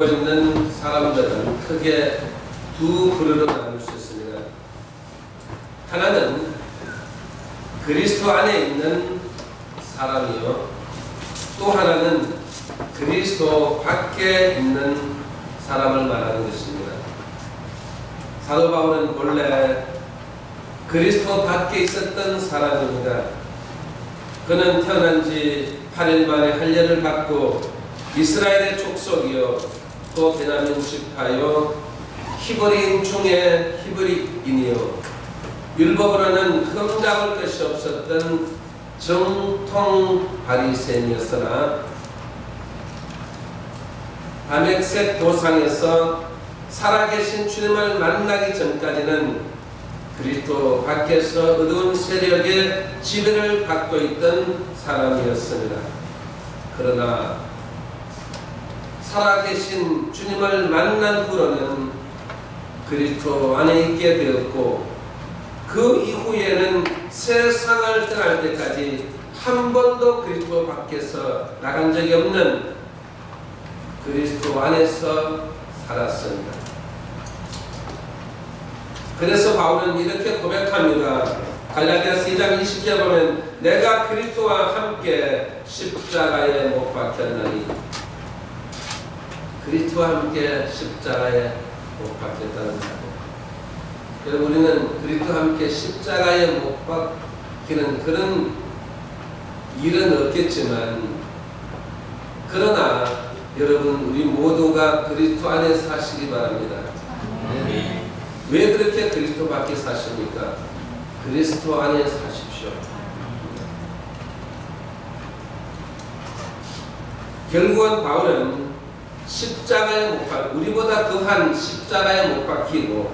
있는 사람들은 크게 두 부류로 나눌 수 있습니다. 하나는 그리스도 안에 있는 사람이요, 또 하나는 그리스도 밖에 있는 사람을 말하는 것입니다. 사도 바울은 본래 그리스도 밖에 있었던 사람입니다. 그는 태어난 지 8일 만에 할례를 받고 이스라엘의 족속이요 또 베냐민 지파요 히브리인 중에 히브리인이요 율법으로는 흠잡을 것이 없었던 정통 바리새인이었으나 다메섹 도상에서 살아계신 주님을 만나기 전까지는 그리스도 밖에서 어두운 세력의 지배를 받고 있던 사람이었습니다. 그러나 살아계신 주님을 만난 후로는 그리스도 안에 있게 되었고, 그 이후에는 세상을 떠날 때까지 한 번도 그리스도 밖에서 나간 적이 없는 그리스도 안에서 살았습니다. 그래서 바울은 이렇게 고백합니다. 갈라디아서 2장 20절에 보면 내가 그리스도와 함께 십자가에 못 박혔나니, 그리스도와 함께 십자가에 못 박혔다는 것. 여러분, 우리는 그리스도와 함께 십자가에 못 박히는 그런 일은 없겠지만, 그러나 여러분, 우리 모두가 그리스도 안에 사시기 바랍니다. 왜 그렇게 그리스도 밖에 사십니까? 그리스도 안에 사십시오. 결국은 바울은 십자가에 못 박히고, 우리보다 더한 십자가에 못 박히고,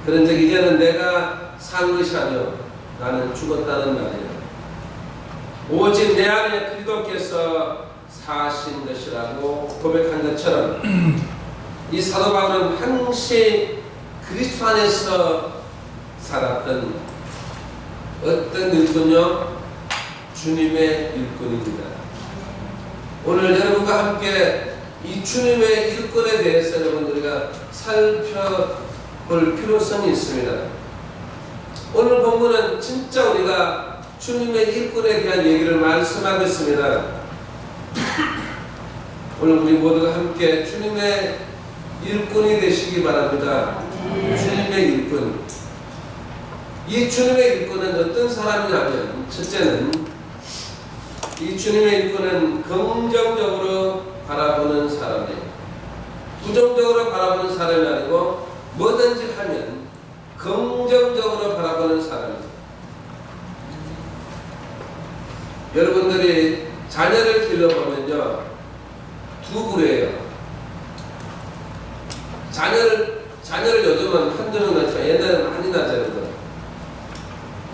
그런 적 이제는 내가 산 것이 아니요 나는 죽었다는 말이에요. 오직 내 안에 그리스도께서 사신 것이라고 고백한 것처럼 이 사도 바울은 항시 그리스도 안에서 살았던 어떤 일꾼요? 주님의 일꾼입니다. 오늘 여러분과 함께 이 주님의 일꾼에 대해서 여러분 우리가 살펴볼 필요성이 있습니다. 오늘 본문은 진짜 우리가 주님의 일꾼에 대한 얘기를 말씀하고 있습니다. 오늘 우리 모두가 함께 주님의 일꾼이 되시기 바랍니다. 주님의 일꾼. 이 주님의 일꾼은 어떤 사람이냐면, 첫째는 이 주님의 일꾼은 긍정적으로 바라보는 사람이에요. 부정적으로 바라보는 사람이 아니고 뭐든지 하면 긍정적으로 바라보는 사람이에요. 여러분들이 자녀를 길러보면요, 두 부류예요. 자녀를 요즘은 한두는 낳지만 옛날에는 많이 낳잖아요.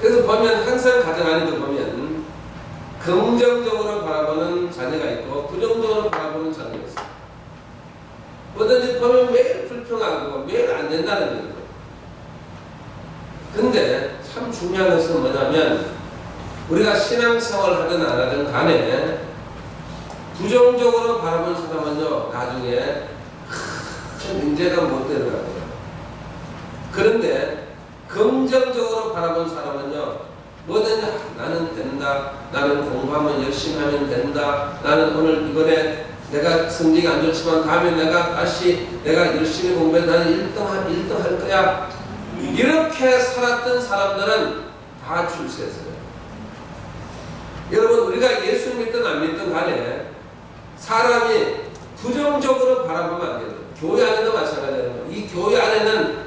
그래서 보면 항상 가정 안에도 보면 긍정적으로 바라보는 자녀가 있고 부정적으로 바라보는 자녀가 있어요. 뭐든지 보면 매일 불평하고 매일 안 된다는 거예요. 근데 참 중요한 것은 뭐냐면, 우리가 신앙생활을 하든 안 하든 간에 부정적으로 바라보는 사람은요 나중에 큰 문제가 못 되는 거예요. 그런데 긍정적으로 바라본 사람은요, 뭐든지 나는 된다, 나는 공부하면 열심히 하면 된다, 나는 오늘 이번에 내가 성적이 안 좋지만 다음에 내가 열심히 공부해서 나는 1등 할 거야, 이렇게 살았던 사람들은 다 줄 수 있어요. 여러분, 우리가 예수 믿든 안 믿든 간에 사람이 부정적으로 바라보면 안 돼요. 교회 안에도 마찬가지예요. 이 교회 안에는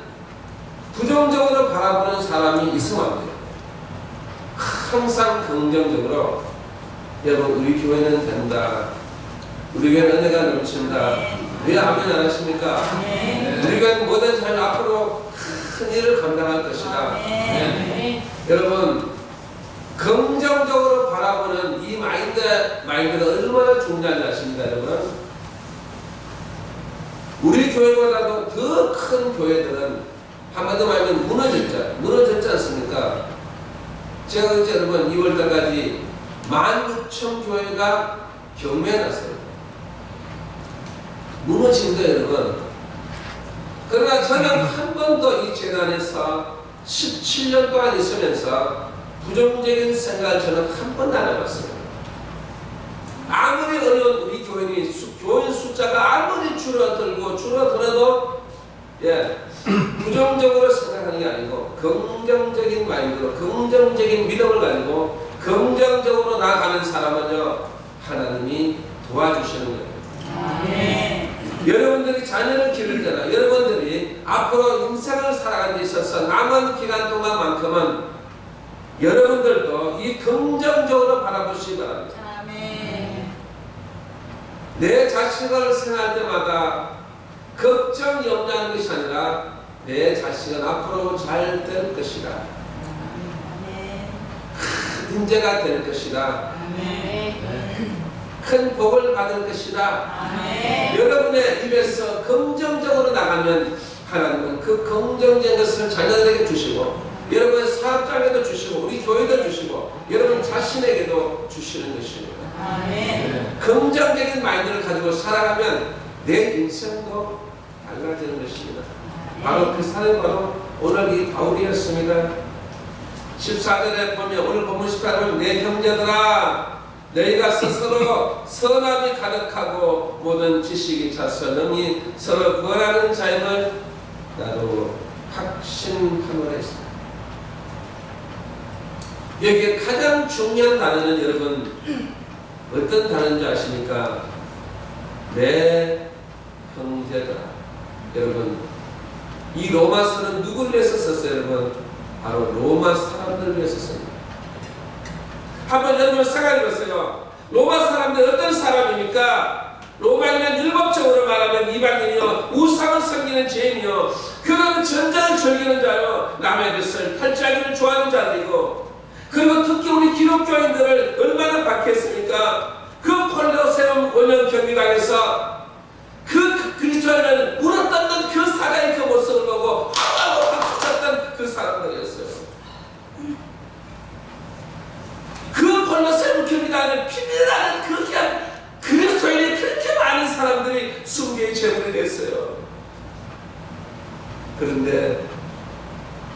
부정적으로 바라보는 사람이 있으면 안 돼요. 항상 긍정적으로, 여러분 우리 교회는 된다, 우리 교회는 은혜가 넘친다, 왜 아멘 안 하십니까? 우리 교회는 뭐든지 하면 앞으로 큰 일을 감당할 것이다. 여러분, 긍정적으로 바라보는 이 마인드가 얼마나 중요한지 아십니까, 여러분? 우리 교회보다도 더 큰 교회들은 한마디로 말하면 무너졌지 않습니까? 제가 그때 여러분 2월달까지 16,000교회가 경매에 났어요. 무너진 거예요, 여러분. 그러나 저는 한 번도 이 재단에서 17년 동안 있으면서 부정적인 생각을 저는 한 번도 안 해봤어요. 아무리 어려운 우리 교인이 교인 숫자가 아무리 줄어들어도 부정적으로 생각하는 게 아니고 긍정적인 마인드로 긍정적인 믿음을 가지고 긍정적으로 나아가는 사람은요 하나님이 도와주시는 거예요. 아멘. 여러분들이 자녀를 기를 때나 여러분들이 앞으로 인생을 살아가는 데 있어서 남은 기간 동안만큼은 여러분들도 이 긍정적으로 바라보시기 바랍니다. 아멘. 내 자식을 생각할 때마다 걱정 염려하는 것이 아니라 내 자식은 앞으로 잘 될 것이다. 아멘. 큰 인재가 될 것이다. 아멘. 큰 복을 받을 것이다. 아멘. 여러분의 입에서 긍정적으로 나가면 하나님은 그 긍정적인 것을 자녀들에게 주시고 여러분의 사업장에도 주시고 우리 교회도 주시고 여러분 자신에게도 주시는 것입니다. 아멘. 긍정적인 마인드를 가지고 살아가면 내 인생도 달라지는 것입니다. 바로 그 사람이 바로 오늘 이 바울이었습니다. 14절에 보면 오늘 본문 18절에 보면 내 형제들아 너희가 스스로 선함이 가득하고 모든 지식이 차서 능히 서로 구원하는 자임을 나도 확신하노라 했습니다. 여기에 가장 중요한 단어는 여러분 어떤 단어인지 아십니까? 내 형제들아. 여러분 이 로마서는 누구를 위해서 썼어요? 여러분 바로 로마 사람들을 위해서 썼습니다. 한번 여러분 생각해보세요. 로마 사람들 어떤 사람입니까? 로마인은 율법적으로 말하면 이방인이요 우상을 섬기는 죄인이요 그런 전쟁을 즐기는 자요 남의 것을 탈취하기를 좋아하는 자들이고 그리고 특히 우리 기독교인들을 얼마나 박해했습니까? 그 콜로세움 원형 경기장에서 그 그리스도인을 물어뜯는 그 사자의 그 모습을 보고 화하고 박수쳤던 그 사람들이었어요. 그 콜로세움 경기장에 피밀하는 그 그리스도인이 그렇게 많은 사람들이 숭배의 제물이 됐어요. 그런데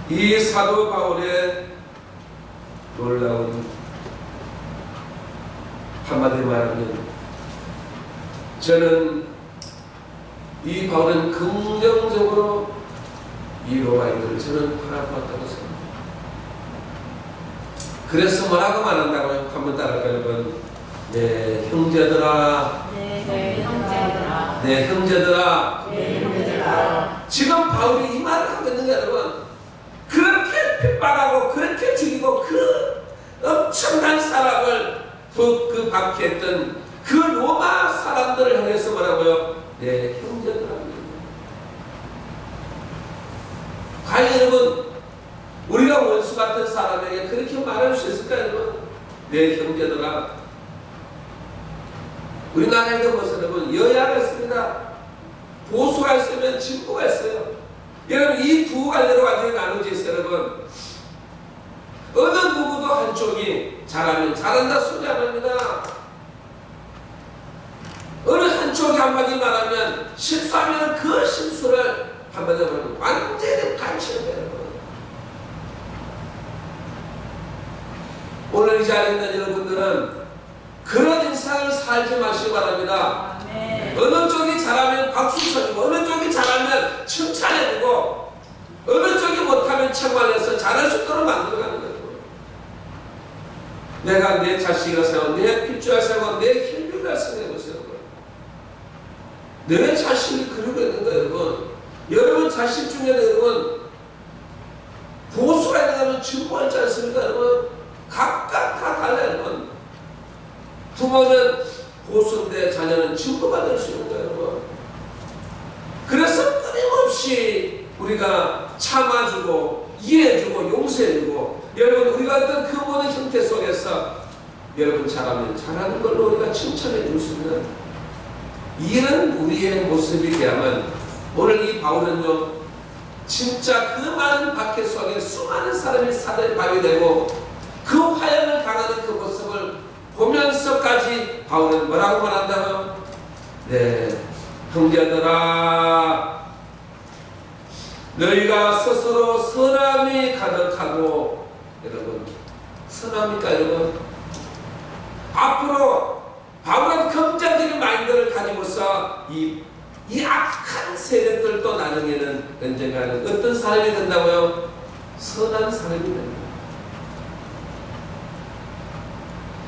이 사도 바울의 놀라운 한마디로 말하면 저는 이 바울은 긍정적으로 이 로마인들을 저는 바라보았다고 생각합니다. 그래서 뭐라고 말한다고요? 한번 따라할까요? 여러분 내 형제들아 내 형제들아. 내 형제들아 내 형제들아. 지금 바울이 이 말을 하고 있는 게 여러분 그렇게 핍박하고 그렇게 죽이고 그 엄청난 사람을 그 박해했던 그 로마 사람들을 향해서 뭐라고요? 내 형제들아. 과연 여러분 우리가 원수 같은 사람에게 그렇게 말할 수 있을까요? 여러분 내 형제들아. 우리나라에도 보세요. 여러분 여야가 있습니다. 보수가 있으면 진보가 있어요. 여러분 이 두 갈래로 완전히 나누어져 있어요. 여러분 어느 누구도 한쪽이 잘하면 잘한다 소리 안 합니다. 어느 한쪽이 한마디 말하면 실수하면 그 실수를 한마디 말하면 완전히 가르치는 거예요. 오늘 이 자리에 있는 여러분들은 그런 인생을 살지 마시기 바랍니다. 아멘. 어느 쪽이 잘하면 박수 쳐주고 어느 쪽이 잘하면 칭찬해주고 어느 쪽이 못하면 책망해서 잘할 수 있도록 만들어가는 거예요. 내가 내 자식이라 생각하고 내 필주라 생각하고 내 혈육이라 생각해보세요. 내 자신이 그러고 있는 거예요. 여러분 여러분 자식 중에는 여러분 보수가 있는 거는 진보하지 않습니까? 여러분 각각 다 달라요. 여러분 부모는 보수인데 자녀는 진보가 될 수 있는 거예요. 여러분 그래서 끊임없이 우리가 참아주고 이해해주고 용서해주고 여러분 우리가 어떤 그 모든 형태 속에서 여러분 잘하면 잘하는 걸로 우리가 칭찬해 줄 수 있는 이런 우리의 모습이 되야만 오늘 이 바울은요 진짜 그 많은 박해 속에 수많은 사람이 사단에 밥이 되고 그 화형을 당하는 그 모습을 보면서까지 바울은 뭐라고 말한다고요? 네 형제들아 너희가 스스로 선함이 가득하고 여러분 선합니까 여러분? 앞으로 바울은 긍정적인 마인드를 가지고서 이 악한 세력들도 나중에는 언젠가는 어떤 사람이 된다고요? 선한 사람이 됩니다.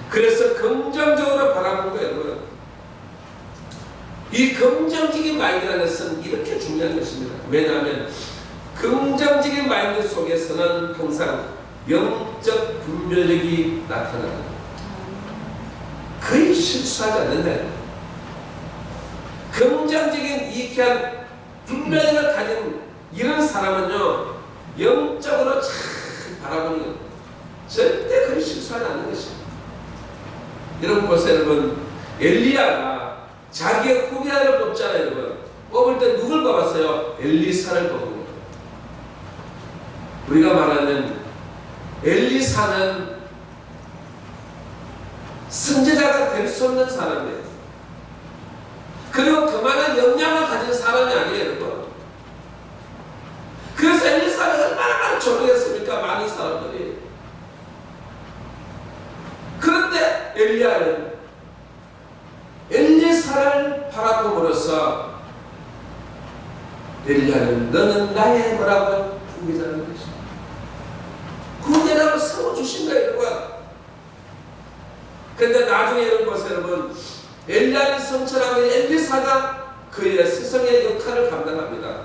그래서 긍정적으로 바라보는 거예요 여러분. 이 긍정적인 마인드라는 것은 이렇게 중요한 것입니다. 왜냐하면 긍정적인 마인드 속에서는 항상 영적 분별력이 나타납니다. 거의 실수하지 않는다. 긍정적인 유쾌한 분별력을 가진 이런 사람은요 영적으로 잘 바라보는 것 절대 거의 실수하지 않는 것입니다. 여러분 보세요. 여러분 엘리야가 자기의 후계자를 뽑잖아요. 여러분 뽑을 때 누굴 뽑았어요? 엘리사를 뽑은 거예요. 우리가 말하는 엘리사는 선지자가 될 수 없는 사람이에요. 그리고 그만한 역량을 가진 사람이 아니에요 여러분. 그래서 엘리사를 얼마나 조롱했습니까 많은 사람들이. 그런데 엘리야는 엘리사를 바라봄으로써 엘리야는 너는 나의 뭐라고요? 후계자라는 것이다. 후계자로 세워주신 거예요 여러분. 근데 나중에 여러분 보세요 여러분. 엘리야를 성천하고 엘리사가 그의 스승의 역할을 감당합니다.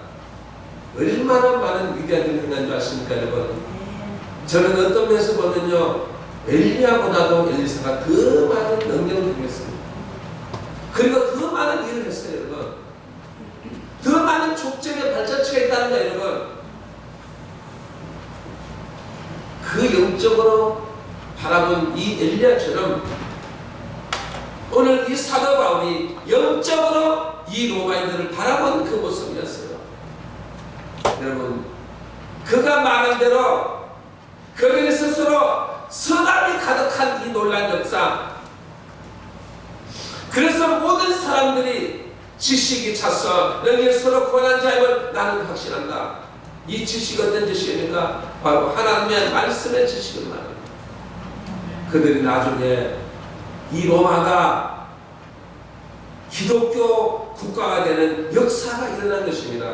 얼마나 많은 위대한 일을 행한 줄 아십니까 여러분? 저는 어떤 면에서 보면요 엘리야보다도 엘리사가 더 많은 능력을 행했습니다. 그리고 더 많은 일을 했어요 여러분. 더 많은 족적의 발자취가 있다는 거예요 여러분. 그 영적으로 바라본 이 엘리야처럼 오늘 이 사도 바울이 영적으로 이 로마인들을 바라본 그 모습이었어요. 여러분 그가 말한 대로 그들이 스스로 선함이 가득한 이 놀란 역사, 그래서 모든 사람들이 지식이 차서 너희 서로 권한 자임을 나는 확신한다. 이 지식이 어떤 지식입니까? 바로 하나님의 말씀의 지식을 말합니다. 그들이 나중에 이 로마가 기독교 국가가 되는 역사가 일어난 것입니다.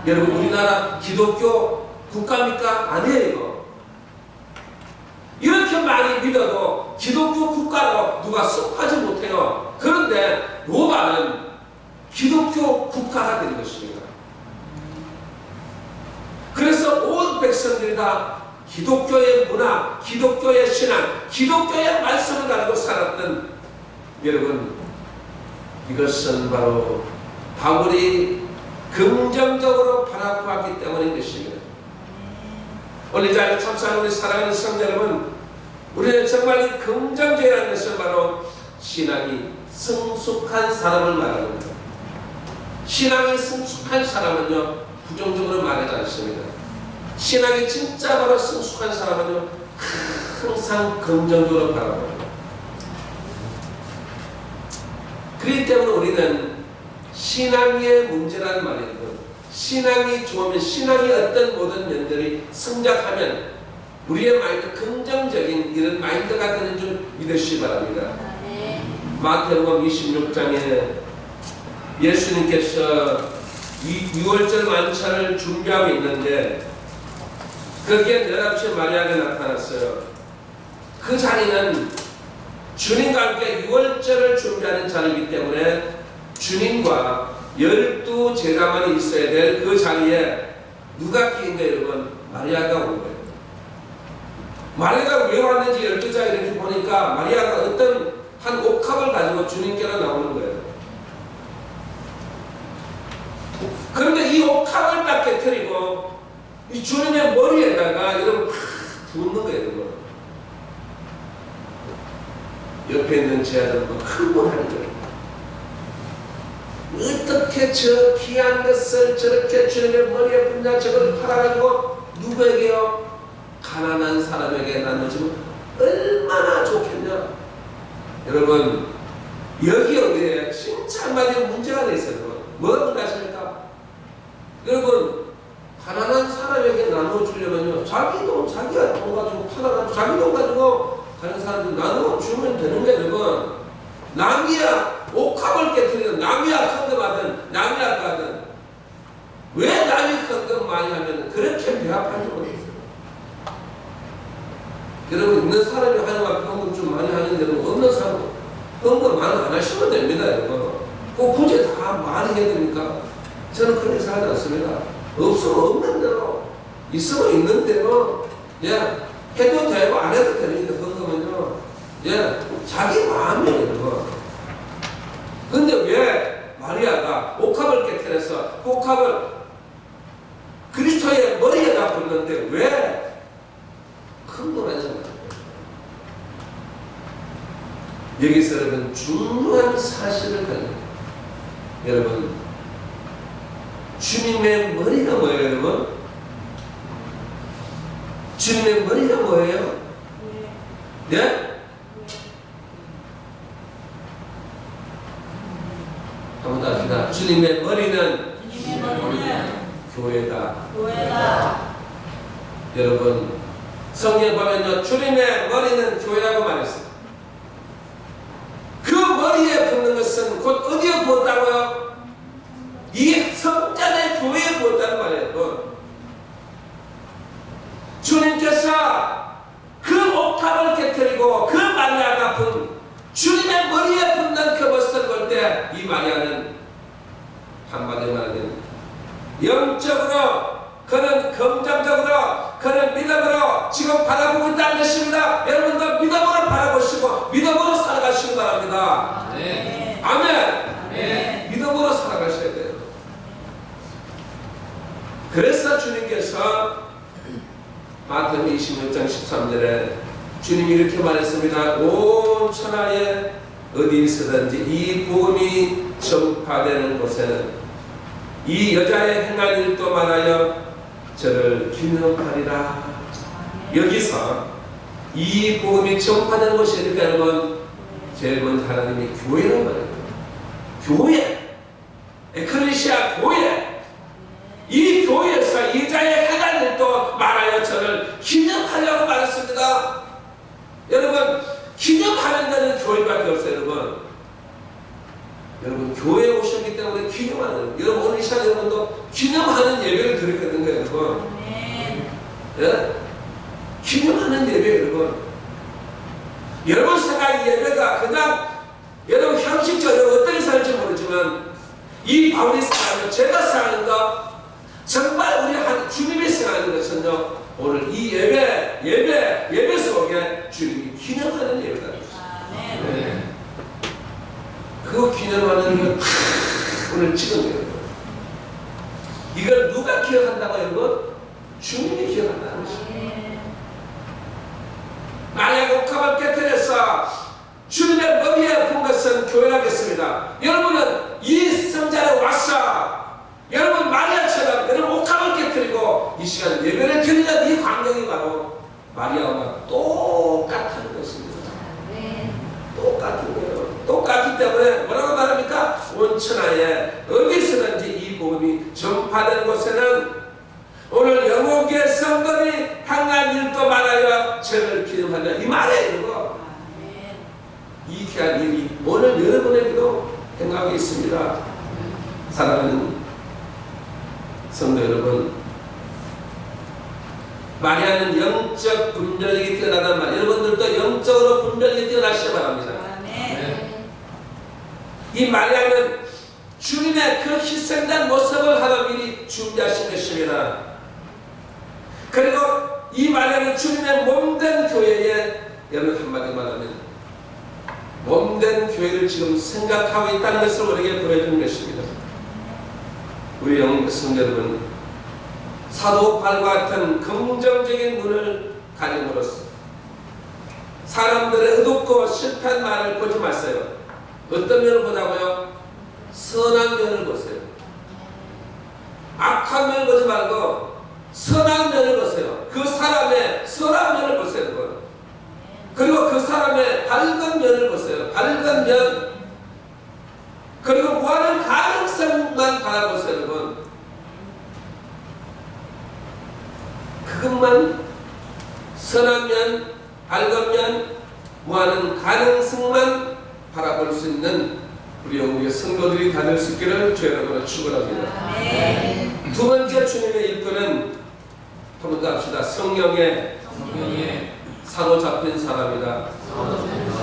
여러분 우리나라 기독교 국가입니까? 아니에요. 이렇게 많이 믿어도 기독교 국가로 누가 승하지 못해요. 그런데 로마는 기독교 국가가 된 것입니다. 그래서 온 백성들이 다 기독교의 문화, 기독교의 신앙, 기독교의 말씀을 가지고 살았던 여러분, 이것은 바로 바울이 긍정적으로 바라보았기 때문인 것입니다. 오늘 이 자리에 참석하는 우리 사랑하는 성도 여러분, 우리는 정말 이 긍정적이라는 것은 바로 신앙이 성숙한 사람을 말합니다. 신앙이 성숙한 사람은요 부정적으로 말하지 않습니다. 신앙이 진짜 바로 성숙한 사람은요 항상 긍정적으로 바라봅니다. 그렇기 때문에 우리는 신앙의 문제라는 말이에요. 신앙이 좋으면, 신앙이 어떤 모든 면들이 성장하면 우리의 마인드, 긍정적인 이런 마인드가 되는 줄 믿으시기 바랍니다. 마태복음 26장에 예수님께서 이 6월절 만찬을 준비하고 있는데 거기에 내답시 마리아가 나타났어요. 그 자리는 주님과 함께 6월절을 준비하는 자리이기 때문에 주님과 12제자만이 있어야 될 그 자리에 누가 끼인 거예요 여러분? 마리아가 온 거예요. 마리아가 왜 왔는지 12자 이렇게 보니까 마리아가 어떤 한 옥합을 가지고 주님께로 나오는 거예요. 그런데 이 옥합을 딱 깨뜨리고 이 주님의 머리에다가 이런 팍 붓는 거예요 여러분. 옆에 있는 제자들은 흥분하는 거예요. 어떻게 저 귀한 것을 저렇게 주님의 머리에 붓냐, 저걸 팔아가지고 누구에게요? 가난한 사람에게 나눠주면 얼마나 좋겠냐. 여러분 여기 어디에 진짜 한마디로 문제가 돼 있어요. 뭐가 문제십니까? 여러분, 가난한 사람에게 나눠주려면요, 자기 돈, 자기가 돈 가지고 팔아가지고 자기 돈 가지고 가는 사람들 나눠주면 되는 게 여러분, 남이야 옥합을 깨뜨리는, 남이야 헌금하든 남이야 가든, 왜 남이 헌금 많이 하면 그렇게 배합하지 못했어요? 여러분, 있는 사람이 하나님 앞에 헌금 좀 많이 하는데 없는 사람은 헌금 많이 안 하시면 됩니다. 여러분, 꼭 굳이 다 많이 해야 됩니까? 저는 그렇게 살지 않습니다. 없으면 없는 대로, 있으면 있는 대로, 예, 해도 되고 안 해도 되는데 헌금은요, 예, 자기 마음이에요. 여러분. 근데 왜 마리아가 옥합을 깨뜨려서 그 옥합을 그리스도의 머리에다 붓는데 왜 흥분하잖아요. 여기서 여러분 중요한 사실을 가지고, 여러분, 주님의 머리가 뭐예요, 여러분? 주님의 머리가 뭐예요? 네? 한번 더 합시다. 주님의 머리는 교회다. 여러분, 성경에 보면요, 주님의 머리는 교회라고 말했어요. 그 머리에 붙는 것은 곧 어디에 부었다고요? 이 성전의 교회에 부었다는 말이에요. 주님께서 그 옥탑을 깨뜨리고 그 마리아가 분 주님의 머리에 붙는 그 벗을 볼 때 이 마리아는 한마디로 말하면 영적으로, 그는 긍정적으로, 그는 믿음으로 지금 바라보고 있다는 것입니다. 여러분도 믿음으로 바라보시고 믿음으로 살아가시기 바랍니다. 네. 아멘. 네. 믿음으로 살아가셔야 돼요. 그래서 주님께서 마태복음 26장 13절에 주님이 이렇게 말했습니다. 온 천하에 어디 있으든지 이 복음이 전파되는 곳에는 이 여자의 행한 일도 말하여 저를 기념하리라. 여기서 이 복음이 전파되는 것이 이렇게 여러분, 제일 먼저 하나님이 교회란 말이에요. 교회, 에클레시아 교회. 이 교회에서 이 여자의 행한 일도 말하여 저를 기념하려고 말했습니다. 여러분, 기념하는 데는 교회밖에 없어요. 여러분 교회에 오셨기 때문에 기념하는, 여러분 오늘 이 시간 여러분도 기념하는 예배를 드리게 된 거예요. 여러분, 예? 기념하는 예배. 여러분 생각 예배가 그냥 여러분 형식적으로 어떻게 살지 모르지만 이 바울이 생각하는, 제가 생각하는 거, 정말 우리 한 주님이 생각하는 것은요, 오늘 이 예배 속에 주님이 기념하는 예배다. 네. 그 기념하는 걸 오늘 찍어내요. 이걸 누가 기억한다고 여러분? 주님이 기억한다는 것입니다. 만약 옥합을 깨뜨려서 주님의 머리에 본 것은 교회라겠습니다. 여러분은 이 성전에 와서 여러분 마리아처럼 여러분 옥합을 깨뜨리고 이 시간 예배를 드리는 이 광경이 바로 마리아와 똑같은 것입니다. 똑같은 거예요. 똑같기 때문에 뭐라고 말합니까? 온 천하에 어디서든지 이 복음이 전파된 곳에는 오늘 영혼의 성도이 행한 일도 말하여 저를 기념한다. 이 말이에요. 이거. 이 귀한 일이 오늘 여러분에게도 행하고 있습니다. 사랑하는 성도 여러분, 마리아는 영적 분별력이 뛰어나단 말, 여러분들도 영적으로 분별력이 뛰어나시기 바랍니다. 이 마리아는 주님의 그 희생된 모습을 하나 미리 준비하신 것입니다. 그리고 이 마리아는 주님의 몸된 교회에, 여러분 한마디 말하면 몸된 교회를 지금 생각하고 있다는 것을 우리에게 보여주는 것입니다. 우리 영성 여러분, 사도 바울과 같은 긍정적인 눈을 가짐으로써 사람들의 어둡고 실패한 말을 보지 마세요. 어떤 면을 보자고요? 선한 면을 보세요. 악한 면을 보지 말고 선한 면을 보세요. 그 사람의 선한 면을 보세요. 그리고 그 사람의 밝은 면을 보세요. 밝은 면. 그리고 무한한 가능성만 그것만 바라보세요, 여러분. 그것만 선하면, 밝으면, 무한한 가능성만 바라볼 수 있는 우리 영국의 성도들이 다 될 수 있기를 주 여러분을 축원합니다. 아멘. 두 번째 주님의 일꾼은 한번 더 합시다. 성령에 사로잡힌 사람이다.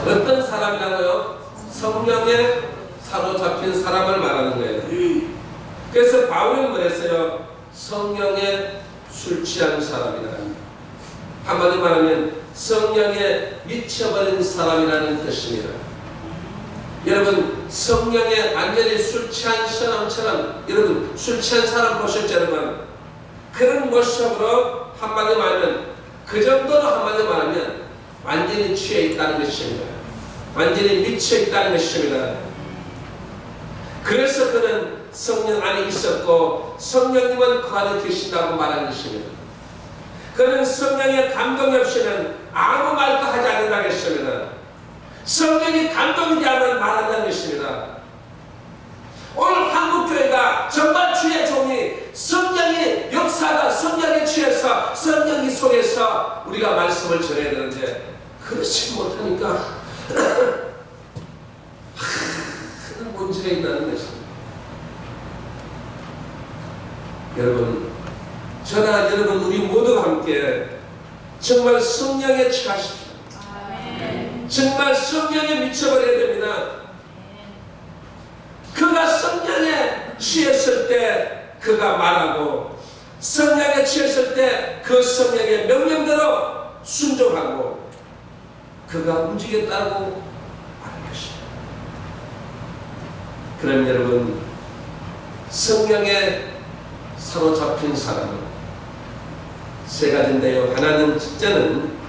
어떤 사람이라고요? 성령에 사로잡힌 사람을 말하는 거예요. 그래서 바울은 뭐랬어요? 성령에 술 취한 사람이다. 한마디 말하면 성령에 미쳐버린 사람이라는 뜻입니다. 여러분, 성령에 완전히 술 취한 사람처럼, 여러분 술 취한 사람 보셨죠, 여러분? 그런 모습으로 한마디 말하면, 그 정도로 한마디 말하면 완전히 취해 있다는 것입니다. 완전히 미쳐 있다는 것입니다. 그래서 그는 성령 안에 있었고 성령님은 그 안에 계신다고 말한 것입니다. 그는 성령의 감동이 없이는 아무 말도 하지 않는다는 것입니다. 성령이 감동이지 않으면 말한다는 것입니다. 오늘 한국교회가 정말 주의 종이 성령이 역사가 성령에 취해서 성령이 속에서 우리가 말씀을 전해야 되는데 그렇지 못하니까 큰 문제가 있다는 것입니다. 여러분, 저나 여러분 우리 모두가 함께 정말 성령에 취하십시오. 정말 성령에 미쳐버려야 됩니다. 그가 성령에 취했을 때 그가 말하고 성령에 취했을 때 그 성령의 명령대로 순종하고 그가 움직였다고 말한 것입니다. 그럼 여러분, 성령에 사로잡힌 사람은 세 가지인데요. 하나는 첫째는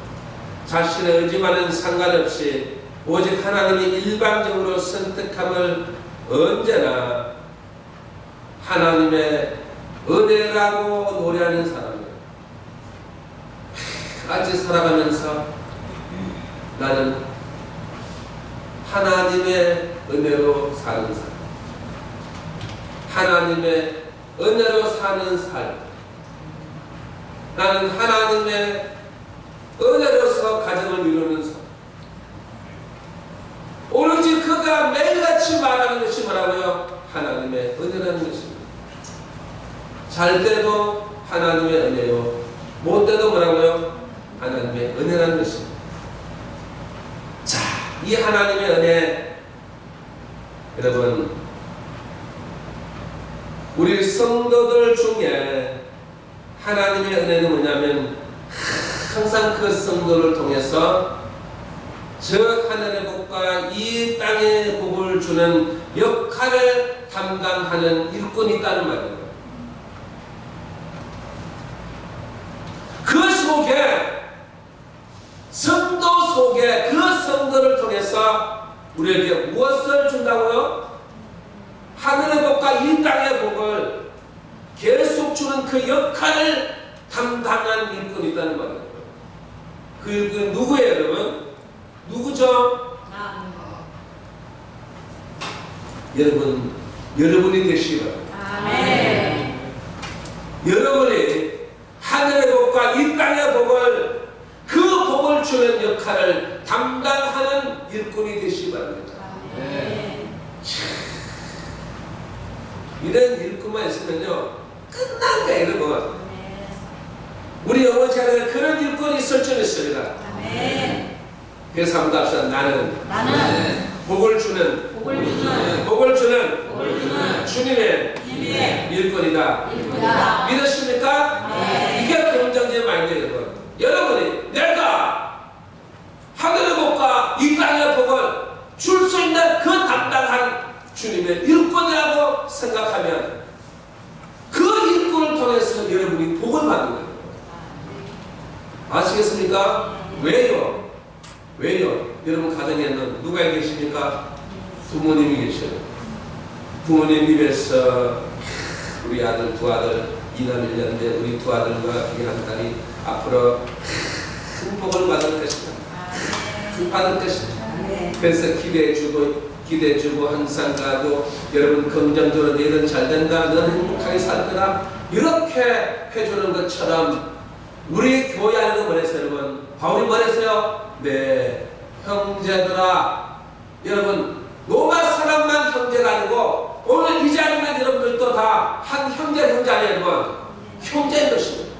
자신의 의지와는 상관없이 오직 하나님이 일방적으로 선택함을 언제나 하나님의 은혜라고 노래하는 사람이에요. 같이 살아가면서 나는 하나님의 은혜로 사는 삶, 하나님의 은혜로 사는 삶, 나는 하나님의 은혜로서 가정을 이루는 삶. 오로지 그가 매일같이 말하는 것이 뭐라고요? 하나님의 은혜라는 것입니다. 잘 때도 하나님의 은혜요, 못 때도 뭐라고요? 하나님의 은혜라는 것입니다. 자, 이 하나님의 은혜, 여러분, 우리 성도들 중에 하나님의 은혜는 뭐냐면 항상 그 성도를 통해서 저 하늘의 복과 이 땅의 복을 주는 역할을 담당하는 일꾼이 있다는 말이에요. 그 속에, 성도 속에 그 성도를 통해서 우리에게 무엇을 준다고요? 하늘의 복과 이 땅의 복을 계속 주는 그 역할을 담당한 일꾼이 있다는 말이에요. 그 일꾼은 누구예요, 여러분? 누구죠? 여러분, 여러분이 되시기 바랍니다. 아멘. 여러분이 하늘의 복과 이 땅의 복을, 그 복을 주는 역할을 담당하는 일꾼이 되시기 바랍니다. 아멘. 이런 일꾼만 있으면요, 끝난 거예요, 여러분. 우리 영어체에 그런 일꾼이 있을 줄 믿습니다. 아멘. 그래서 한번 합시다. 나는 복을 주는 주님의 일꾼이다. 믿으십니까? 이게 긍정적인 마인드예요. 여러분이 내가 하늘의 복과 이 땅의 복을 줄 수 있는 그 담당한 주님의 일꾼이라고 생각하면 그 일꾼을 통해서 여러분이 복을 받는 거예요. 아시겠습니까? 왜요? 여러분 가정에는 누가 계십니까? 부모님이 계셔요. 부모님 입에서 우리 아들, 두 아들, 2남 1년인데 우리 두 아들과 우리 한 딸이 앞으로 큰 복을 받을 것이다. 큰 받을 것이다. 그래서 기대해주고 기대주고 항상 가고 여러분 긍정적으로 내일은 잘 된다, 넌 행복하게 살 거다 이렇게 해주는 것처럼 우리 교회 안에도 뭐랬어요 여러분? 바울이 뭐랬어요? 네 형제들아, 여러분 로마 사람만 형제가 아니고 오늘 이 자리만 여러분들도 다 한 형제 아니에요 여러분? 형제인 것입니다.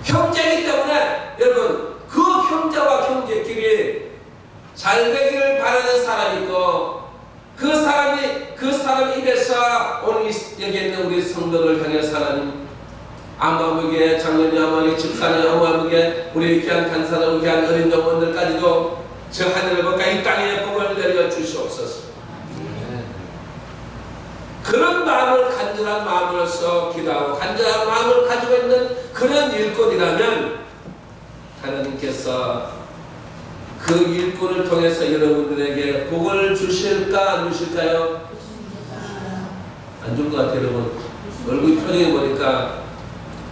형제이기 때문에 여러분 그 형제와 형제끼리 잘 되기를 바라는 사람이 있고 그 사람 입에서 오늘 여기 있는 우리 성도를 향해서 하나님 아무에게 장로님 아무에게 집사님 아무에게 우리 귀한 간사들 귀한 어린 영혼들까지도 저 하늘을 볼까 이 땅에 복을 내려 주시옵소서. 그런 마음을 간절한 마음으로서 기도하고 간절한 마음을 가지고 있는 그런 일꾼이라면 하나님께서 그 일꾼을 통해서 여러분들에게 복을 주실까 안 주실까요? 안 줄 것 같아요 여러분. 얼굴 표정이 보니까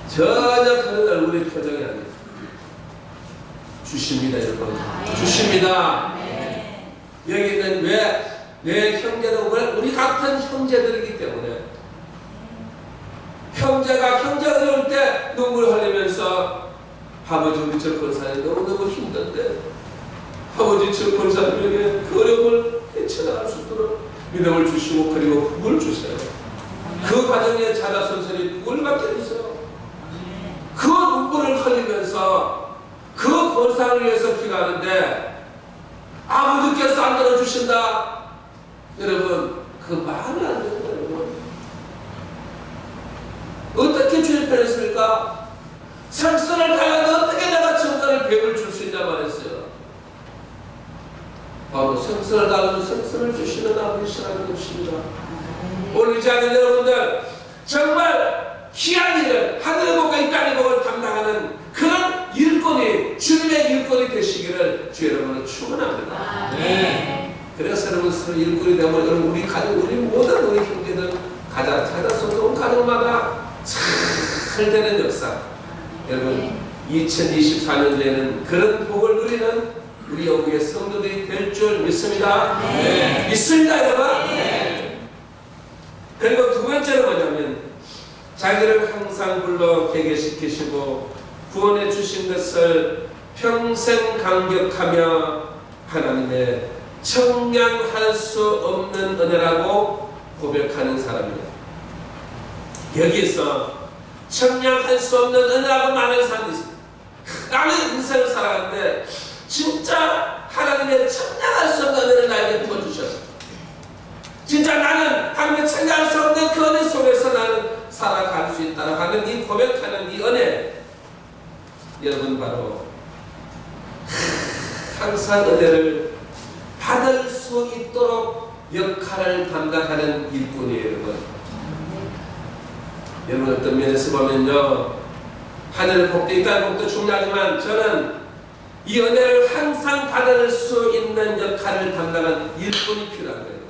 전혀 그런 얼굴의 표정이 아니에요. 주십니다 여러분. 주십니다. 여기 있는 왜 내 형제도 우리 같은 형제들이기 때문에 형제가 어려울 때 눈물 흘리면서 아버지 우리 저 권사님 너무너무 힘든데 아버지 저 권사님에게 그 어려움을 헤쳐나갈 수 있도록 믿음을 주시고 그리고 복을 주세요. 그 과정에 자자손손이 복을 받게 해주세요. 그 눈물을 흘리면서 그 권사를 위해서 기도하는데 아버지께서 안 들어주신다. 여러분 그 말이 안 됩니다. 여러분 어떻게 주일 뻔했습니까? 생선을 달라도 어떻게 내가 정답을 배울 줄 수 있냐 말했어요. 바로 생선을 달라도 생선을 주시는 아버지시라는 것입니다. 오늘 이 자리에 여러분들 정말 귀한 일을 하늘의 복과 이 땅의 복을 담당하는 그런 일꾼이 주님의 일꾼이 되시기를 주 여러분을 축원합니다. 그래서 여러분 서로 일꾼이 되면 여러분 우리 가족 우리 모든 우리 형제들 찾아서 온 가족마다 잘 되는 역사. 여러분 2024년도에는 그런 복을 누리는 우리 여기의 성도들이 될 줄 믿습니다. 믿습니다 여러분. 그리고 두 번째는 뭐냐면 자기를 항상 불러 회개시키시고 구원해 주신 것을 평생 감격하며 하나님의 청량할 수 없는 은혜라고 고백하는 사람이에요. 여기서 청량할 수 없는 은혜라고 말하는 사람이 있어요. 나는 인생을 살아가는데 진짜 하나님의 청량할 수 없는 은혜를 나에게 부어주셨어요. 진짜 나는 하나님의 청량할 수 없는 그 은혜 속에서 나는 살아갈 수 있다고 하는 이 고백하는 이 은혜, 여러분 바로 항상 은혜를 받을 수 있도록 역할을 담당하는 일꾼이에요 여러분. 여러분 어떤 면에서 보면요 하늘의 복도 이 땅의 복도 중요하지만 저는 이 은혜를 항상 받을 수 있는 역할을 담당하는 일꾼이 필요한 거예요.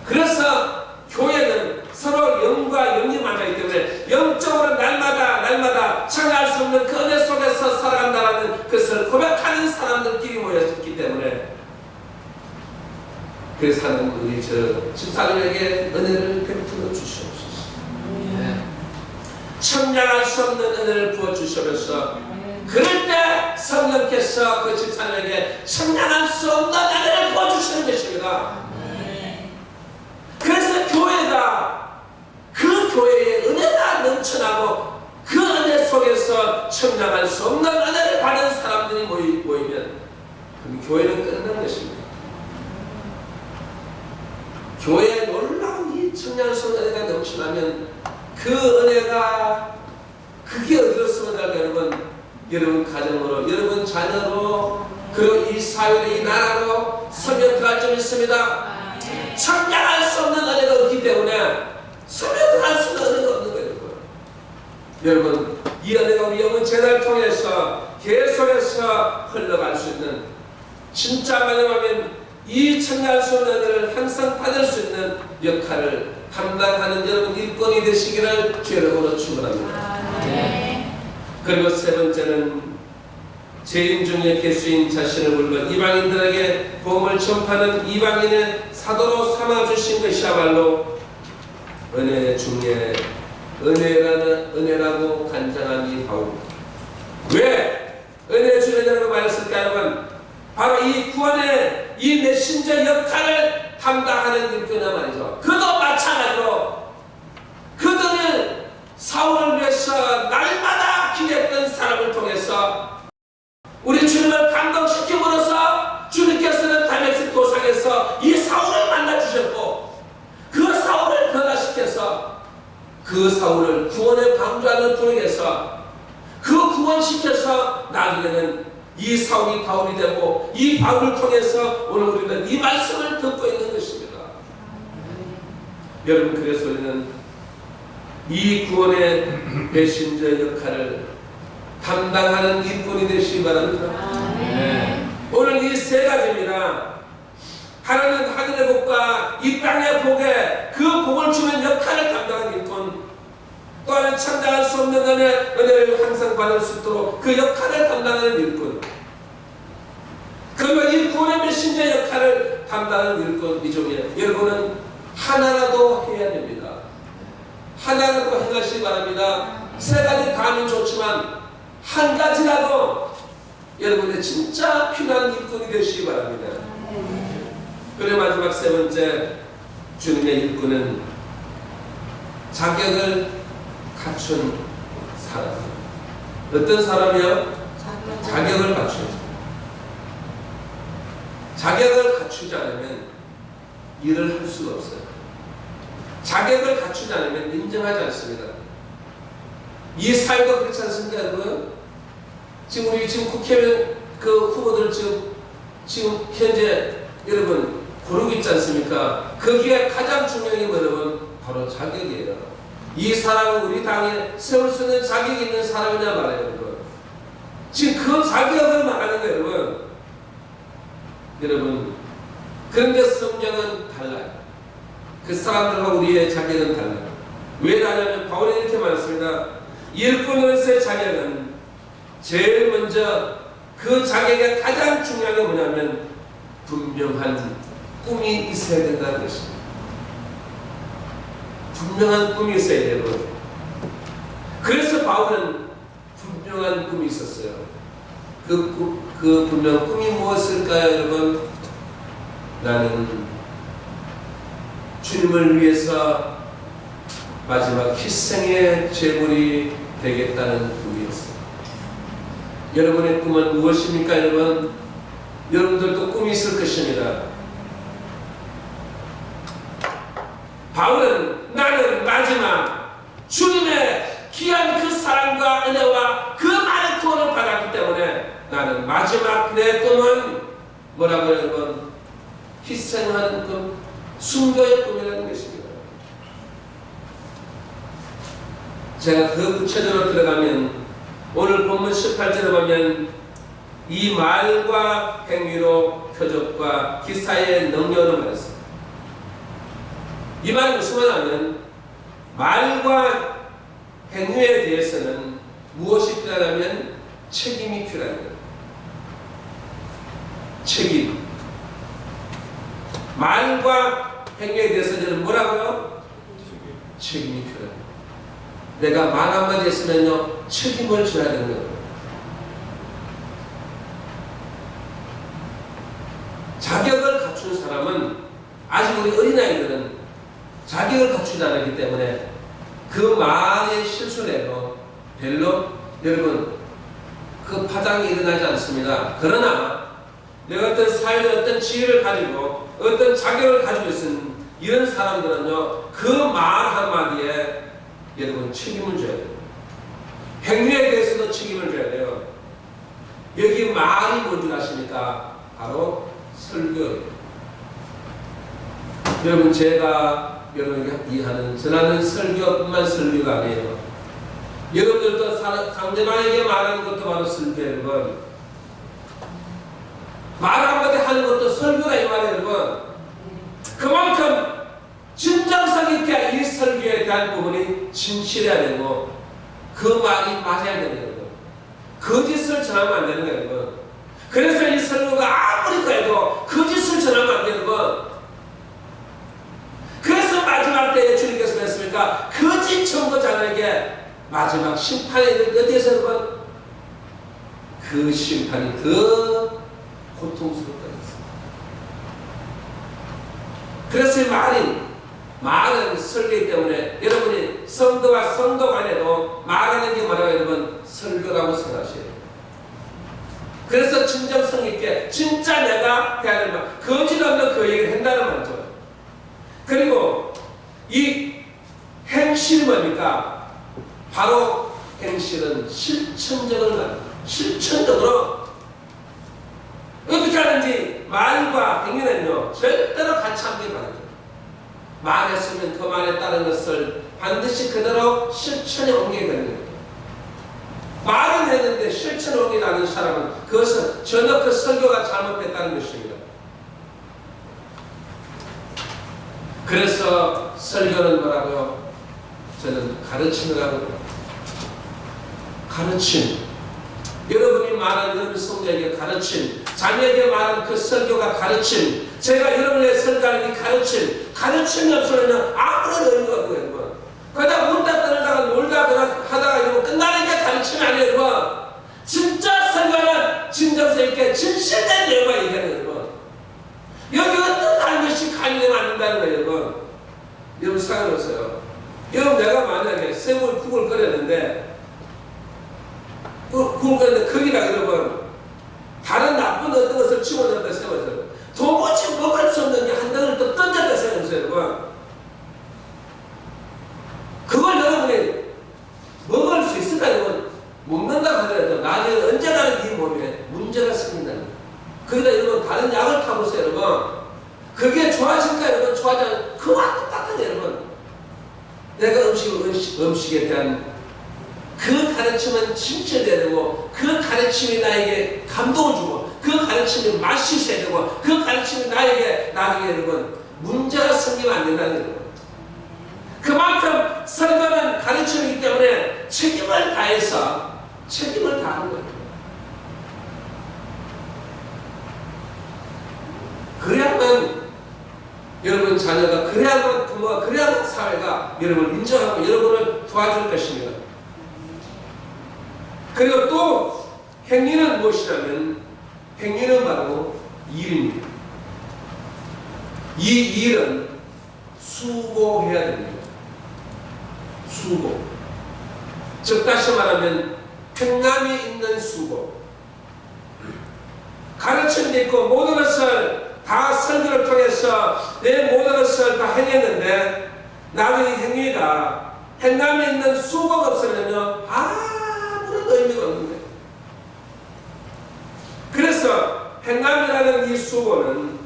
그래서 교회는 서로 영과 영이 만나기 때문에 영적으로 날마다 청할 수 없는 그 은혜 속에서 살아간다는 것을 고백하는 사람들끼리 모였기 때문에 그래서 하는 우리 저 집사님에게 은혜를 베풀어 주시옵소서. 청량할 수 없는 은혜를 부어 주시면서 그럴 때 성령께서 그 집사님에게 청량할 수 없는 은혜를 부어 주시는 것입니다. 그래서 교회가 그 교회의 은혜가 넘쳐나고 그 은혜 속에서 청량할 수 없는 은혜를 받은 사람들이 모이면 그럼 교회는 끝난 것입니다. 교회에 놀라운 이 청량할 수 없는 은혜가 넘쳐나면 그 은혜가 그게 어디로 쓰러질까 여러분 가정으로 여러분 자녀로 그리고 이 사회로 이 나라로 스며들어갈 줄 믿습니다. 청량할 수 없는 은혜가 없기 때문에 스며들어갈 수 있는 은혜가 없는 거예요. 여러분 이 은혜가 우리 영혼 재단을 통해서 계속해서 흘러갈 수 있는 진짜 말하면 이 청량할 수 없는 은혜를 항상 받을 수 있는 역할을 담당하는 여러분 일꾼이 되시기를 주 여러분으로 축원합니다. 그리고 세 번째는 죄인 중에 개수인 자신을 물론 이방인들에게 복음을 전파하는 이방인의 사도로 삼아주신 것이야말로 은혜 중에 은혜라고 간장한 이 바울. 왜 은혜 중에 은혜라고 말했을까 여러분? 바로 이 구원의 이 메신저 역할을 담당하는 일꾼이란 말이죠. 그도 마찬가지로 그들을 사울을 위해서 날마다 기도했던 사람을 통해서 우리 주님을 감동시킴으로써 주님께서는 다메섹 도상에서 이 사울을 만나주셨고 그 사울을 변화시켜서 그 사울을 구원의 방주하는 통해서 그 구원시켜서 나중에는 이 사울이 바울이 되고 이 바울을 통해서 오늘 우리는 이 말씀을 듣고 있는 것입니다. 여러분 그래서 우리는 이 구원의 메신저 역할을 담당하는 일꾼이 되시기 바랍니다. 오늘 이 세 가지입니다. 하나는 하늘의 복과 이 땅의 복에 그 복을 주는 역할을 담당하는 일꾼, 또 하나는 참다할 수 없는 은혜를 항상 받을 수 있도록 그 역할을 담당하는 일꾼, 그리고 이 구원의 메신저 역할을 담당하는 일꾼. 이 중에 여러분은 하나라도 해야 됩니다. 하나라도 행하시기 바랍니다. 세 가지 다 하면 좋지만 한 가지라도 여러분의 진짜 필요한 일꾼이 되시기 바랍니다. 그리고 마지막 세 번째, 주님의 일꾼은 자격을 갖춘 사람. 어떤 사람이요? 자격을 갖추죠. 자격을 갖추지 않으면 일을 할 수가 없어요. 자격을 갖추지 않으면 인정하지 않습니다. 이 사회가 그렇지 않습니까, 여러분? 지금 우리 국회 그 후보들 지금 현재 여러분 고르고 있지 않습니까? 거기에 가장 중요한 게 여러분 바로 자격이에요. 이 사람은 우리 당에 세울 수 있는 자격이 있는 사람이냐 말이에요, 여러분. 지금 그 자격을 말하는 거예요, 여러분. 여러분, 그런데 성경은 달라요. 그 사람들과 우리의 자격은 달라요. 왜 다냐면 바울이 이렇게 말했습니다. 일꾼으로서의 자격은 제일 먼저 그 자격의 가장 중요한 게 뭐냐면 분명한 꿈이 있어야 된다는 것입니다. 분명한 꿈이 있어야 돼요. 그래서 바울은 분명한 꿈이 있었어요. 그 분명한 꿈이 무엇일까요, 여러분? 나는 주님을 위해서 마지막 희생의 제물이 되겠다는 꿈이었어요. 여러분의 꿈은 무엇입니까, 여러분? 여러분들도 꿈이 있을 것입니다. 바울은 나는 마지막 주님의 귀한 그 사랑과 은혜와 그 많은 구원을 받았기 때문에 나는 마지막 내 꿈은 뭐라고요, 여러분? 희생하는 꿈, 순교의 꿈이라는 것입니다. 제가 더 구체적으로 들어가면 오늘 본문 18절에 보면 이 말과 행위로 표적과 기사의 능력을 말했습니다. 이 말이 무슨 말이냐면 말과 행위에 대해서는 무엇이 필요하냐면 책임이 필요한 거예요. 책임. 말과 행위에 대해서는 뭐라고요? 책임이 필요해요. 내가 말 한마디 했으면요 책임을 져야 되는 거예요. 자격을 갖춘 사람은 아직 우리 어린아이들은 자격을 갖추지 않았기 때문에 그 말의 실수를 해도 별로 여러분 그 파장이 일어나지 않습니다. 그러나 내가 어떤 사회의 어떤 지혜를 가지고 어떤 자격을 가지고 있는 이런 사람들은요 그 말 한마디에 여러분 책임을 져야 돼요. 행위에 대해서도 책임을 져야 돼요. 여기 말이 뭔지 아십니까? 바로 설교. 여러분 제가 여러분에게 이해하는 전하는 설교뿐만 설교가 아니에요. 여러분들도 상대방에게 말하는 것도 바로 설교예요, 여러분. 말 한마디 하는 것도 설교다 이 말이에요, 여러분. 그만큼 진정성 있게 이 설교에 대한 부분이 진실해야 되고 그 말이 맞아야 되는 거예요. 거짓을 전하면 안 되는 거예요, 여러분. 그래서 이 설교가 아무리 그래도 거짓을 전하면 안 되는 건, 그래서 마지막 때에 주님께서 했습니까? 거짓 전도자들에게 마지막 심판이 어디에서 여러분? 그 심판이 더 고통스럽다 했습니다. 그래서 이 말은 설교이기 때문에 여러분이 성도와 성도 간에도 말하는 게 뭐라고 여러분? 설교라고 생각하셔야 돼요. 그래서 진정성 있게 진짜 내가 해야 되는 말, 거짓 없는 그 얘기를 한다는 말이죠. 그리고 이 행실이 뭡니까? 바로 행실은 실천적으로 말합니다. 실천적으로 어떻게 하는지 말과 행위는요 절대로 같이 함께 가는 말했으면 그 말에 따른 것을 반드시 그대로 실천에 옮겨야 되는 거예요. 말은 했는데 실천에 옮기지 않는 사람은 그것은 전혀 그 설교가 잘못됐다는 것입니다. 그래서 설교는 뭐라고요? 저는 가르침이라고 합니다. 가르침. 여러분이 말하는 여러분 성도에게 가르침, 자녀에게 말하는 그 설교가 가르침, 제가 여러분에게 설교하는 이 가르침이 없으면 아무런 의미가 없고요, 여러분. 그러다 웃다 떠들다가 놀다 하다가 이러고 끝나는 게 가르침이 아니에요, 여러분. 진짜 설교는 진정성 있게 진실된 내용만 얘기하는 거예요, 여러분. 여기 어떤 다른 것이 가리되면 안 된다는 거예요, 여러분. 여러분 생각해보세요. 여러분 내가 만약에 세물국을 끓였는데 거기다 여러분 다른 나쁜 어떤 것을 집어넣었다 생각해보세요. 도무지 먹을 수 없는 게 한 덩어리를 또 던졌다 생각해보세요, 여러분. 그걸 여러분이 먹을 수 있을까, 여러분? 먹는다 하더라도 나중에 언젠가는 네 몸에 문제가 생긴다는 거예요. 거기다 여러분 다른 약을 타보세요, 여러분. 그게 좋아질까, 여러분? 좋아하지 않아요? 그와 똑같아요, 여러분. 내가 음식에 대한 그 가르침은 진짜돼야 되고, 그 가르침이 나에게 감동을 주고, 그 가르침이 맛이 있어야 되고, 그 가르침이 나에게 나중에 여러분 문제가 생기면 안 된다는 거예요. 그만큼 설교는 가르침이기 때문에 책임을 다해서 책임을 다하는 거예요. 그래야만 여러분 자녀가, 그래야만 부모가, 그래야만 사회가 여러분을 인정하고 여러분을 도와줄 것입니다. 그리고 또 행위는 무엇이냐면 행위는 바로 일입니다. 이 일은 수고해야 됩니다. 수고. 즉 다시 말하면 행함이 있는 수고. 가르침도 있고 모든 것을 다 설교를 통해서 내 모든 것을 다 행했는데 나중에 행위가 행함이 있는 수고가 없으면요 아무런 의미가 없는 거예요. 그래서 행함이라는 이 수고는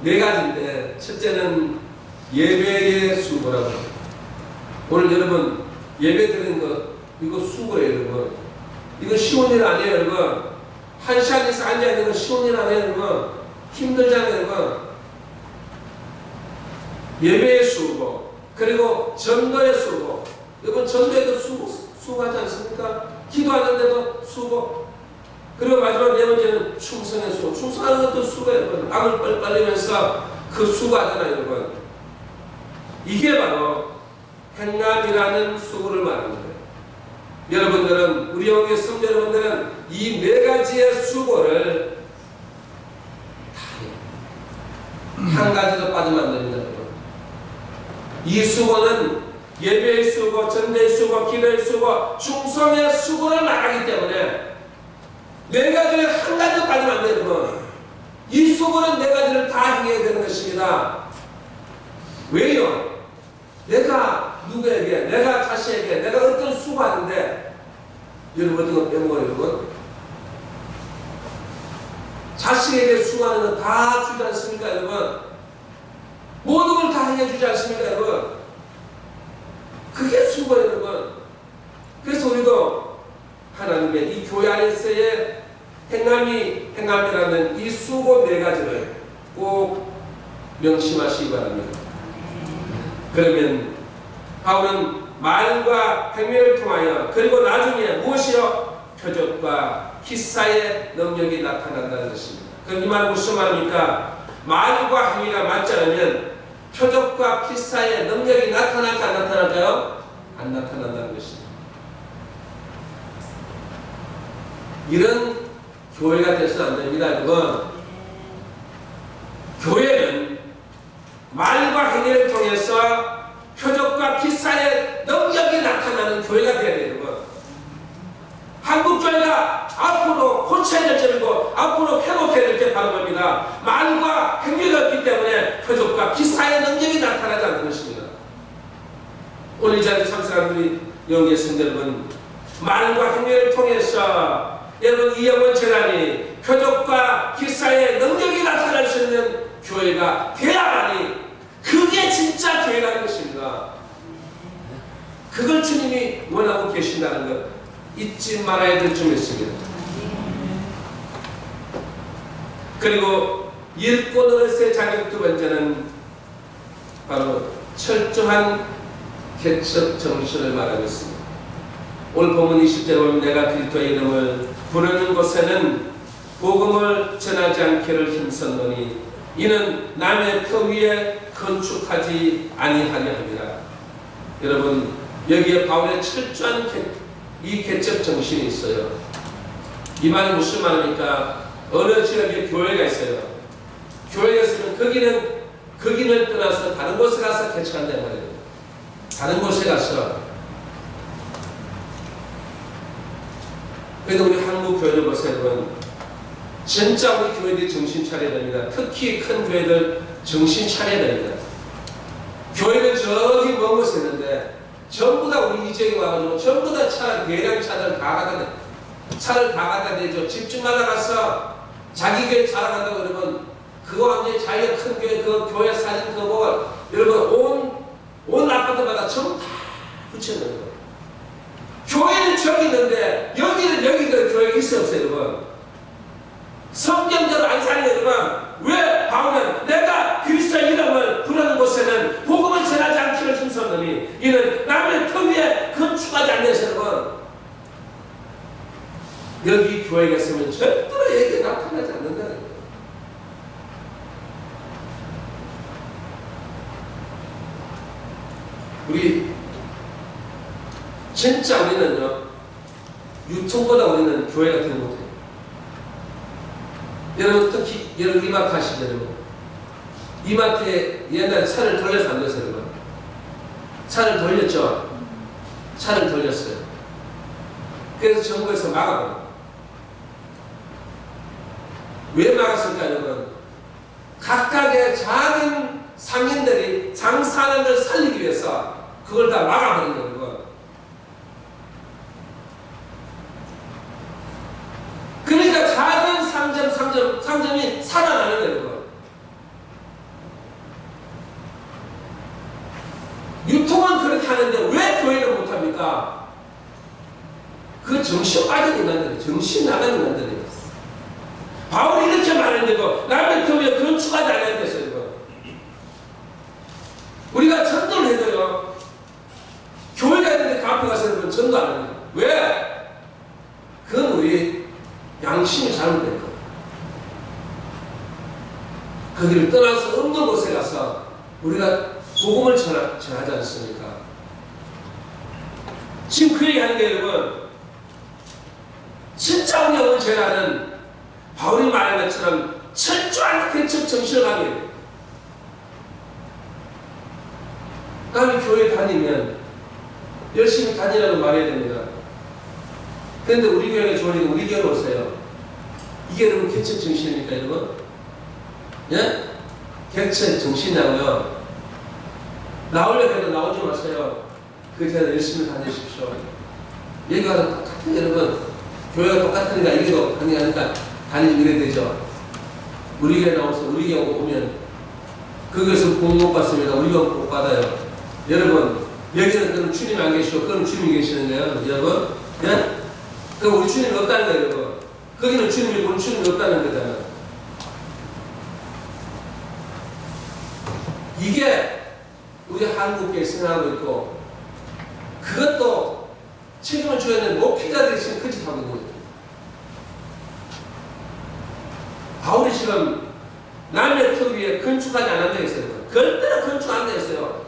네 가지인데, 첫째는 예배의 수고라고 합니다. 오늘 여러분 예배 드리는 거 이거 수고예요, 여러분. 이거 쉬운 일 아니에요, 여러분. 한 시간에서 앉아있는 건 쉬운 일 아니에요, 여러분. 힘들잖아요, 여러분. 예배의 수고, 그리고 전도의 수고. 여러분 전도에도 수고하지 않습니까? 기도하는데도 수고. 그리고 마지막 네 번째는 충성의 수고. 충성하는 것도 수고예요, 여러분. 땀을 뻘뻘 흘리면서 그 수고하잖아요, 여러분. 이게 바로 행함이라는 수고를 말하는 거예요. 여러분들은, 우리 영의 성도 여러분들은 이 네 가지의 수고를 다 해요. 한 가지도 빠지면 안 됩니다, 여러분. 이 수고는 예배의 수고, 전도의 수고, 기도의 수고, 충성의 수고를 말하기 때문에 네 가지 중에 한 가지도 빠지면 안 돼요, 여러분. 이 수고는 네 가지를 다 행해야 되는 것입니다. 왜요? 내가 누구에게, 내가 자식에게, 내가 어떤 수고하는데 여러분 어떤 거 빼먹어요, 여러분? 자식에게 수고하는 건 다 주지 않습니까, 여러분? 모든 걸 다 해주지 않습니까, 여러분? 그게 수고예요, 여러분. 그래서 우리도 하나님의 이 교회 안에서의 행함이라는 이 수고 네 가지를 꼭 명심하시기 바랍니다. 그러면 바울은 말과 행위를 통하여 그리고 나중에 무엇이요? 표적과 기사의 능력이 나타난다는 것입니다. 그럼 이 말은 무슨 말입니까? 말과 행위가 맞지 않으면 표적과 기사의 능력이 나타날까 안 나타날까요? 안 나타난다는 것입니다. 이런 교회가 돼서는 안 됩니다. 여러분, 교회는 말과 행위를 통해서 표적과 기사의 능력이 나타나는 교회가 되어야 돼요. 여러분, 한국 교회가 앞으로 고쳐야 될 점이고 앞으로 회복해야 될 게 바로 겁니다. 말과 행위가 없기 때문에 표적과 기사의 능력이 나타나지 않는 것입니다. 오늘 이 자리에 참석한 우리 영계 성도 여러분, 말과 행위를 통해서 여러분 이 영혼 재단이 표적과 기사의 능력이 나타날 수 있는 교회가 되어야만이 그게 진짜 교회라는 것입니다. 그걸 주님이 원하고 계신다는 것 잊지 말아야 될 점이 있습니다. 그리고 일꾼 어르스의 자격 두 번째는 바로 철저한 개척 정신을 말하고 있습니다. 오늘 본문 20절에 보면 내가 그리스도의 이름을 부르는 곳에는 복음을 전하지 않기를 힘썼노니 이는 남의 터 위에 건축하지 아니하려 합니다. 여러분, 여기에 바울의 철저한 이 개척 정신이 있어요. 이 말은 무슨 말입니까? 어느 지역에 교회가 있어요. 교회가 있으면 거기를 떠나서 다른 곳에 가서 개척한단 말이에요. 다른 곳에 가서. 그래도 우리 한국 교회를 보세요. 여러분, 진짜 우리 교회들이 정신 차려야 됩니다. 특히 큰 교회들 정신 차려야 됩니다. 교회는 저기 먼 곳에 있는데 전부 다 우리 이 지역에 와가지고 전부 다 대량 차를 다 갖다 대죠. 집집마다 가서 자기 교회 자랑한다고 그러면 그거 완전히 자기가 큰 교회 그 교회 사진 그거 보고 여러분 온 아파트마다 전부 다 붙여놓는 거예요. 교회는 저기 있는데 여기도 교회가 있어 없어요 여러분. 성경대로 안 사는 여러분. 왜 바울은 내가 그리스도의 이름을 부르는 곳에는 복음을 전하지 않기를 힘썼노니 이는 남의 터 위에 건축하지 않는 여러분. 여기 교회가 있으면 절대로 얘기가 나타나지 않는다는 거예요. 우리 진짜 우리는요 유통보다 우리는 교회가 되는 못해요. 여러분 특히 여러분 이마트 하시죠 여러분. 이마트에 옛날에 차를 돌려서 안 됐어요 여러분. 차를 돌렸죠. 차를 돌렸어요. 그래서 정부에서 막아버려요. 왜 막았을까 여러분? 각각의 작은 상인들이 장사하는 걸 살리기 위해서 그걸 다 막아버린 거예요 여러분. 그러니까 작은 상점이 살아나는 거예요 여러분. 유통은 그렇게 하는데 왜 교회는 못합니까? 그 정신 빠진 인간들이 정신 나간 인간들이 바울이 이렇게 말했는데도 남의 교회에 건축하지 않아야 됐어요 이거. 우리가 전도를 해도요 교회가 있는데 그 앞에 가서 여러분 전도 안 합니다. 왜? 그건 우리 양심이 잘못된 거예요. 거기를 떠나서 없는 곳에 가서 우리가 복음을 전하지 않습니까? 지금 그 얘기하는 게 여러분 진짜 우리 영혼 제라는 바울이 말한 것처럼 철저한 개척 정신을 가게 돼요. 그러니까 교회 다니면 열심히 다니라고 말해야 됩니다. 그런데 우리 교회가 좋으니까 우리 교회로 오세요. 이게 여러분 개척 정신입니까 여러분? 예? 개척 정신이라고요. 나오려고 해도 나오지 마세요. 그 자리에 열심히 다니십시오. 여기가 똑같은 여러분 교회가 똑같으니까 이게도 하니까 다니지 이래 되죠. 우리 교회 나와서 우리 교회 오면 거기에서 복 못 받습니다. 우리가 복 받아요. 여러분 여기는 그럼 주님이 안 계시고 그럼 주님이 계시는 거예요 여러분. 예? 그럼 우리 주님이 없다는 거예요 여러분. 거기는 주님이고 우리 주님이 없다는 거잖아요. 이게 우리 한국교회 생각하고 있고 그것도 책임을 져야 되는 목회자들이 지금 그 짓 하고 있는 거예요. 바울이 지금 남의 터 위에 건축하지 않았다 했어요. 절대로 건축 안 했어요.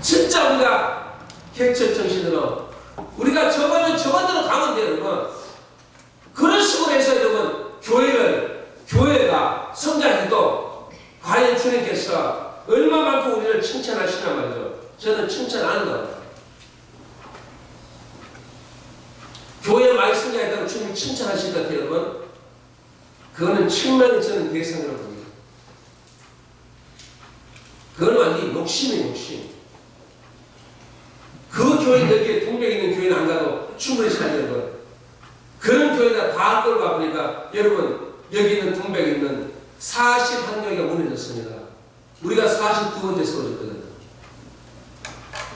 진짜 우리가 개척 정신으로 우리가 저거대로 가면 돼요, 여러분. 그런 식으로 해서 여러분 교회가 성장해도 과연 주님께서 얼마만큼 우리를 칭찬하시냐 말이죠. 저는 칭찬 안 한다고. 교회 많이 성장했다고 주님이 칭찬하실 것 같아요, 여러분. 그거는 측면이 저는 대상으로 봅니다. 그건 완전히 욕심이에요, 욕심. 그 교회 여기에 동백에 있는 교회는 안 가도 충분히 잘 여러분. 그런 교회가 다 끌고 가보니까 여러분 여기 있는 동백에 있는 41교회가 무너졌습니다. 우리가 42번째 세워졌거든요.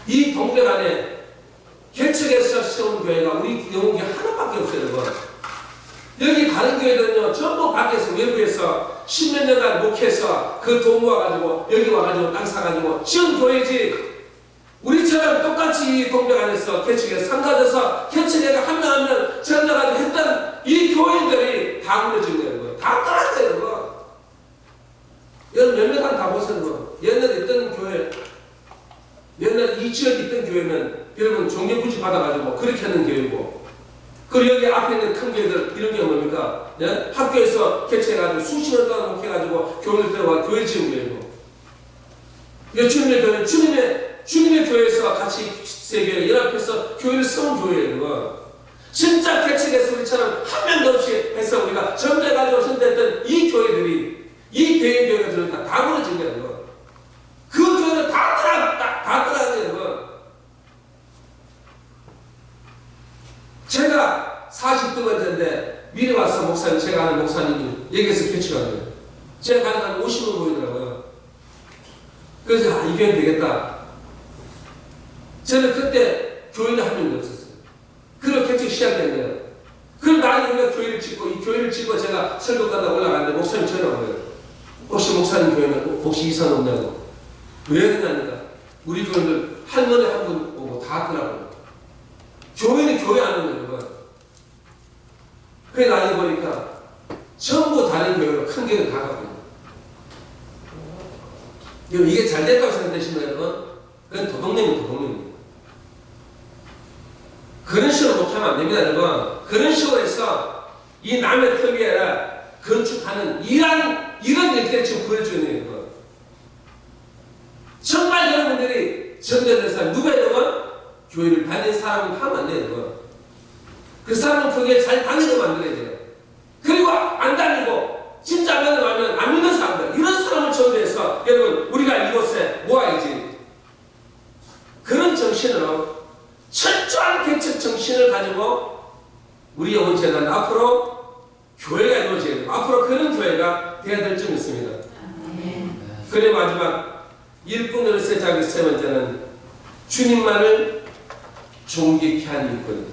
이 동백 안에 개척에서 세운 교회가 우리 영웅이 하나밖에 없어요, 여러분. 여기 다른 교회들은요 전부 밖에서 외부에서 10몇 년간 목회해서 그 돈 모아가지고 여기 와가지고 땅 사가지고 지은 교회지. 우리처럼 똑같이 이 동백 안에서 개척에 상가져서 개척회가 한 명 한 명 전달하고 했던 이 교인들이 다 무너진 거예요. 다 떠났어요, 여러분. 여러분 몇몇 한 다 보세요. 옛날에 있던 교회, 옛날 이 지역에 있던 교회는 여러분 종교부지 받아가지고 그렇게 하는 교회고, 그리고 여기 앞에 있는 큰 교회들 이런 게 뭡니까? 예? 학교에서 개척해가지고 수십 년 동안 목회해가지고 교회를 들어와 교회 지은 교회고, 주님의 교회는 주님의 교회에서 같이 세교회 연합해서 교회를 세운 교회예요. 진짜 개척해서 우리처럼 한 명도 없이 해서 우리가 전대가지고 선대했던 이 교회들이 이 개인 교회들은 다 무너진 거예요. 그 교회는 다 떠나거든요. 제가 42번째인데 미리 와서 목사님, 제가 아는 목사님이 여기에서 개척한 거예요. 제가 가는 한 50분 보이더라고요. 그래서 이 교회는 되겠다. 저는 그때 교인이 한 명도 없었어요. 그렇게 개척 시작된 거예요. 그럼 나중에 우리가 교회를 짓고, 이 교회를 짓고 제가 설교 가다 올라갔는데 목사님 전화 온 거예요. 혹시 목사님 교회는 혹시 이사 온다고? 왜 그러냐니까 우리 교인들 할머니 한 분 오고 다 왔더라고요. 교회는 교회 안 오는 거예요. 그래 나중에 보니까 전부 다른 교회로 큰 교회를 다 가고 있어요. 이게 잘 됐다고 생각되시면 여러분, 그건 도둑놈이에요. 그런 식으로 못하면 안 됩니다, 여러분. 그런 식으로 해서 이 남의 터 위에 건축하는 이런 일들이 지금 보여주는 거예요. 정말 여러분들이 전도된 사람, 누가 여러분? 교회를 다니는 사람은 하면 안 돼요, 여러분. 그 사람은 그게 잘 다니게 만들어야 돼요. 그리고 안 다니고, 진짜 안 다니면 안 믿는 사람들, 이런 사람을 전도해서 여러분, 우리가 이곳에 모아야지. 그런 정신으로 철저한 개척 정신을 가지고 우리 영혼재단 앞으로 교회가 이루어져야 돼요. 앞으로 그런 교회가 되어야 될 점 있습니다. 그리고 마지막 일꾼으로 세자기 세 번째는 주님만을 존귀케 한 일꾼.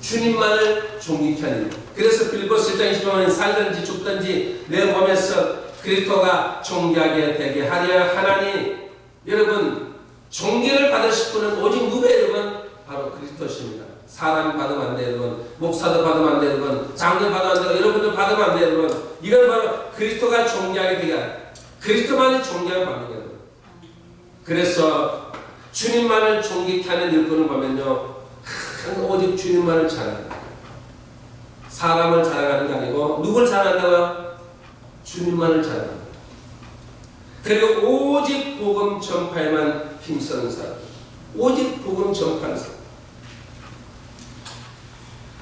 주님만을 존귀케 한 일꾼. 그래서 빌립보서 1장 20절에 살든지 죽든지 내 몸에서 그리스도가 존귀하게 되게 하려 하나니, 여러분 존귀를 받으실 분은 오직 누구예요, 여러분? 바로 그리스도십니다. 사람이 받으면 안 돼요, 여러분. 목사도 받으면 안 돼요, 여러분. 장도 받으면 안 돼요, 여러분도 받으면 안 돼요, 여러분. 이건 바로 그리스도가 존귀하게 되게, 그리스도만이 존귀함을 받는 거예요. 그래서 주님만을 존귀케 하는 일꾼을 보면요, 오직 주님만을 자랑한다. 사람을 자랑하는 게 아니고 누굴 자랑한다고요? 주님만을 자랑한다. 그리고 오직 복음 전파에만 힘쓰는 사람, 오직 복음 전파하는 사람.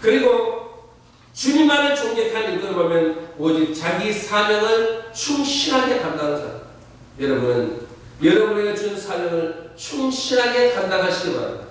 그리고 주님만을 존경하는 일꾼을 보면 오직 자기 사명을 충실하게 감당하는 사람. 여러분은 여러분에게 준 사명을 충실하게 감당하시기 바랍니다.